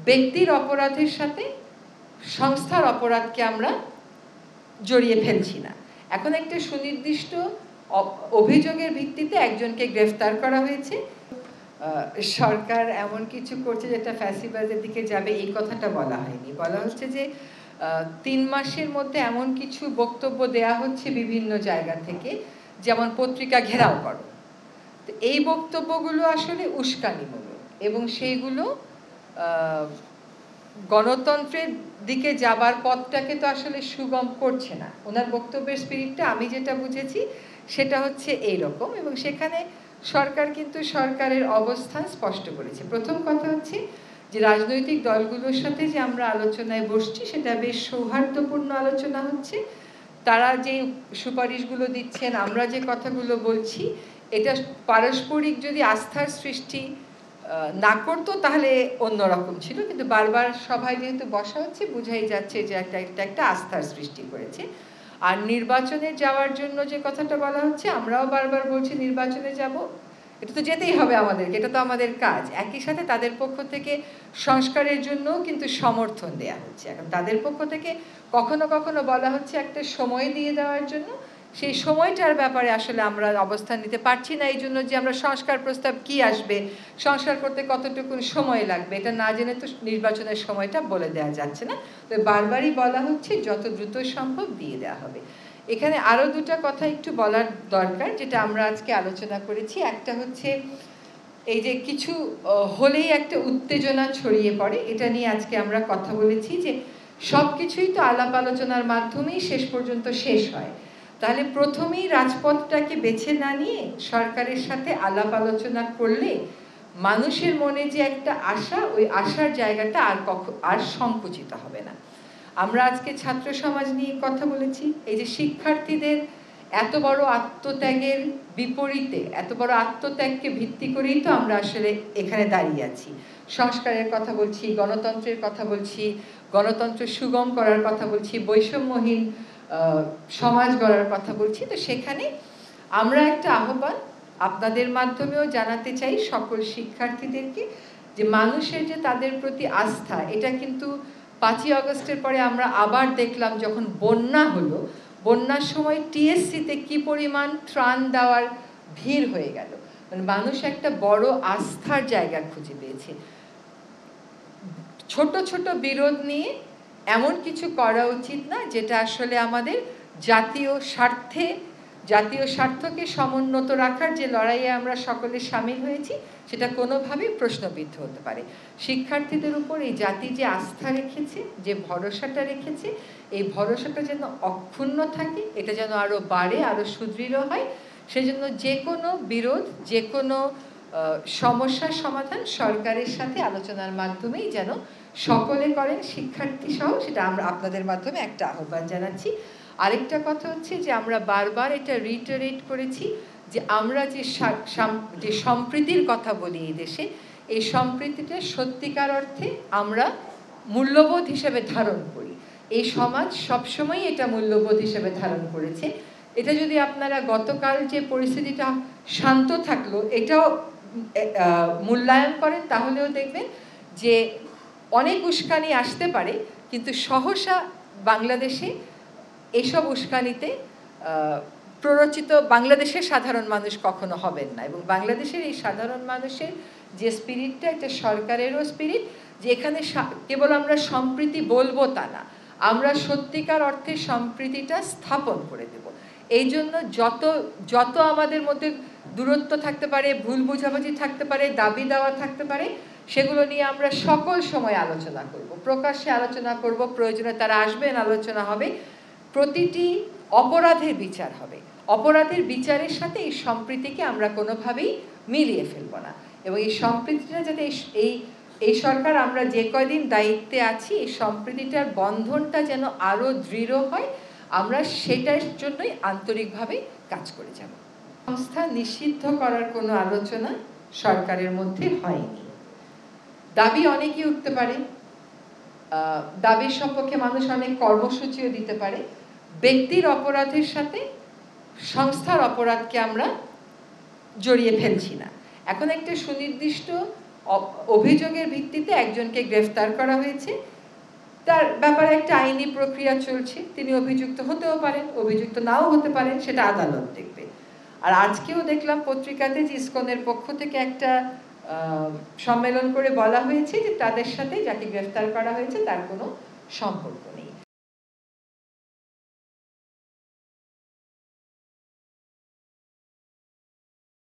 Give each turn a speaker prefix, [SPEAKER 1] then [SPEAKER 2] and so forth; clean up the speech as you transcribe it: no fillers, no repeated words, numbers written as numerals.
[SPEAKER 1] ব্যক্তির অপরাধের সাথে সংস্থার অপরাধকে আমরা জড়িয়ে ফেলছি না। এখন একটা সুনির্দিষ্ট অভিযোগের ভিত্তিতে একজনকে গ্রেফতার করা হয়েছে। সরকার এমন কিছু করছে যেটা ফ্যাসিবাদের দিকে যাবে, এই কথাটা বলা হয়নি। বলা হচ্ছে যে 3 মাসের মধ্যে এমন কিছু বক্তব্য দেয়া হচ্ছে বিভিন্ন জায়গা থেকে, যেমন পত্রিকা ঘেরাও করো। তো এই বক্তব্যগুলো আসলে উস্কানিমূলক এবং সেইগুলো গণতন্ত্রের দিকে যাবার পথটাকে তো আসলে সুগম করছে না। ওনার বক্তব্যের স্পিরিটটা আমি যেটা বুঝেছি সেটা হচ্ছে এইরকম, এবং সেখানে সরকার কিন্তু সরকারের অবস্থান স্পষ্ট করেছে। প্রথম কথা হচ্ছে যে রাজনৈতিক দলগুলোর সাথে যে আমরা আলোচনায় বসছি সেটা বেশ সৌহার্দ্যপূর্ণ আলোচনা হচ্ছে। তারা যে সুপারিশগুলো দিচ্ছেন, আমরা যে কথাগুলো বলছি, এটা পারস্পরিক যদি আস্থার সৃষ্টি না করতো তাহলে অন্যরকম ছিল, কিন্তু বারবার সভায় যেহেতু বসা হচ্ছে বোঝাই যাচ্ছে যে একটা আস্থার সৃষ্টি করেছে। আর নির্বাচনে যাওয়ার জন্য যে কথাটা বলা হচ্ছে, আমরাও বারবার বলছি নির্বাচনে যাব, এটা তো যেতেই হবে আমাদেরকে, এটা তো আমাদের কাজ। একই সাথে তাদের পক্ষ থেকে সংস্কারের জন্যও কিন্তু সমর্থন দেয়া হচ্ছে। এখন তাদের পক্ষ থেকে কখনো কখনো বলা হচ্ছে একটা সময় দিয়ে দেওয়ার জন্য, সেই সময়টার ব্যাপারে আসলে আমরা অবস্থান নিতে পারছি না। এই জন্য যে আমরা সংস্কার প্রস্তাব কি আসবে, সংস্কার করতে কতটুকু সময় লাগবে, এটা না জেনে তো নির্বাচনের সময়টা বলে দেওয়া যাচ্ছে না। তো বারবারই বলা হচ্ছে যত দ্রুত সম্ভব দিয়ে দেওয়া হবে। এখানে আরও দুটো কথা একটু বলার দরকার, যেটা আমরা আজকে আলোচনা করেছি। একটা হচ্ছে এই যে কিছু হলেই একটা উত্তেজনা ছড়িয়ে পড়ে, এটা নিয়ে আজকে আমরা কথা বলেছি যে সব কিছুই তো আলাপ আলোচনার মাধ্যমেই শেষ পর্যন্ত শেষ হয়। তাহলে প্রথমেই রাজপথটাকে বেছে না নিয়ে সরকারের সাথে আলাপ আলোচনা করলে মানুষের মনে যে একটা আশা, ওই আশার জায়গাটা আর সংকুচিত হবে না। আমরা আজকে ছাত্র সমাজ নিয়ে কথা বলেছি। এই যে শিক্ষার্থীদের এত বড় আত্মত্যাগের বিপরীতে, এত বড় আত্মত্যাগকে ভিত্তি করেই তো আমরা আসলে এখানে দাঁড়িয়ে আছি। সংস্কারের কথা বলছি, গণতন্ত্রের কথা বলছি, গণতন্ত্র সুগম করার কথা বলছি, বৈষম্যহীন সমাজ গড়ার কথা বলছি। তো সেখানে আমরা একটা আহ্বান আপনাদের মাধ্যমেও জানাতে চাই সকল শিক্ষার্থীদেরকে, যে মানুষের যে তাদের প্রতি আস্থা, এটা কিন্তু 5ই আগস্টের পরে আমরা আবার দেখলাম যখন বন্যা হলো, বন্যার সময় টিএসসিতে কি পরিমাণ ত্রাণ দেওয়ার ভিড় হয়ে গেল। মানে মানুষ একটা বড় আস্থার জায়গা খুঁজে পেয়েছে। ছোট ছোট বিরোধ নিয়ে এমন কিছু করা উচিত না যেটা আসলে আমাদের জাতীয় স্বার্থকে সমুন্নত রাখার যে লড়াইয়ে আমরা সকলে সামিল হয়েছি সেটা কোনোভাবেই প্রশ্নবিদ্ধ হতে পারে। শিক্ষার্থীদের উপর এই জাতি যে আস্থা রেখেছে, যে ভরসাটা রেখেছে, এই ভরসাটা যেন অক্ষুণ্ণ থাকে, এটা যেন আরও বাড়ে, আরও সুদৃঢ় হয়। সেজন্য যে কোনো বিরোধ, যে কোনো সমস্যার সমাধান সরকারের সাথে আলোচনার মাধ্যমেই যেন সকলে করেন, শিক্ষার্থী সহ, সেটা আমরা আপনাদের মাধ্যমে একটা আহ্বান জানাচ্ছি। আরেকটা কথা হচ্ছে যে আমরা বারবার এটা রিটারেট করেছি যে আমরা যে সম্প্রীতির কথা বলি এই দেশে, এই সম্প্রীতিটা সত্যিকার অর্থে আমরা মূল্যবোধ হিসেবে ধারণ করি। এই সমাজ সবসময় এটা মূল্যবোধ হিসেবে ধারণ করেছে। এটা যদি আপনারা গতকাল যে পরিস্থিতিটা শান্ত থাকলো এটাও মূল্যায়ন করেন, তাহলেও দেখবেন যে অনেক উস্কানি আসতে পারে, কিন্তু সহসা বাংলাদেশে এইসব উস্কানিতে প্ররোচিত বাংলাদেশের সাধারণ মানুষ কখনো হবেন না। এবং বাংলাদেশের এই সাধারণ মানুষের যে স্পিরিটটা, এটা সরকারেরও স্পিরিট, যে এখানে কেবল আমরা সম্প্রীতি বলবো তা না, আমরা সত্যিকার অর্থে সম্প্রীতিটা স্থাপন করে দেব। এই জন্য যত আমাদের মধ্যে দূরত্ব থাকতে পারে, ভুল বুঝাবুঝি থাকতে পারে, দাবি দেওয়া থাকতে পারে, সেগুলো নিয়ে আমরা সকল সময় আলোচনা করব, প্রকাশ্যে আলোচনা করব, প্রয়োজনে তারা আসবেন, আলোচনা হবে। প্রতিটি অপরাধের বিচার হবে, অপরাধের বিচারের সাথে এই সম্প্রীতিকে আমরা কোনোভাবেই মিলিয়ে ফেলব না। এবং এই সম্প্রীতিটা যাতে এই সরকার আমরা যে কয়দিন দায়িত্বে আছি, এই সম্প্রীতিটার বন্ধনটা যেন আরও দৃঢ় হয়, আমরা সেটার জন্যই আন্তরিকভাবে কাজ করে যাব। সংস্থা নিষিদ্ধ করার কোনো আলোচনা সরকারের মধ্যে হয়নি। দাবি অনেকই উঠতে পারে, দাবির সপক্ষে মানুষ অনেক কর্মসূচিও দিতে পারে। ব্যক্তির অপরাধের সাথে সংস্থার অপরাধকে আমরা জড়িয়ে ফেলছি না। এখন একটা সুনির্দিষ্ট অভিযোগের ভিত্তিতে একজনকে গ্রেফতার করা হয়েছে, তার ব্যাপারে একটা আইনি প্রক্রিয়া চলছে, তিনি অভিযুক্ত হতেও পারেন, অভিযুক্ত নাও হতে পারেন, সেটা আদালত দেখবে। আর আজকেও দেখলাম পত্রিকাতে যে ইসকনের পক্ষ থেকে একটা সম্মেলন করে বলা হয়েছে যে তাদের সাথে যাকে গ্রেফতার করা হয়েছে তার কোনো সম্পর্ক নেই।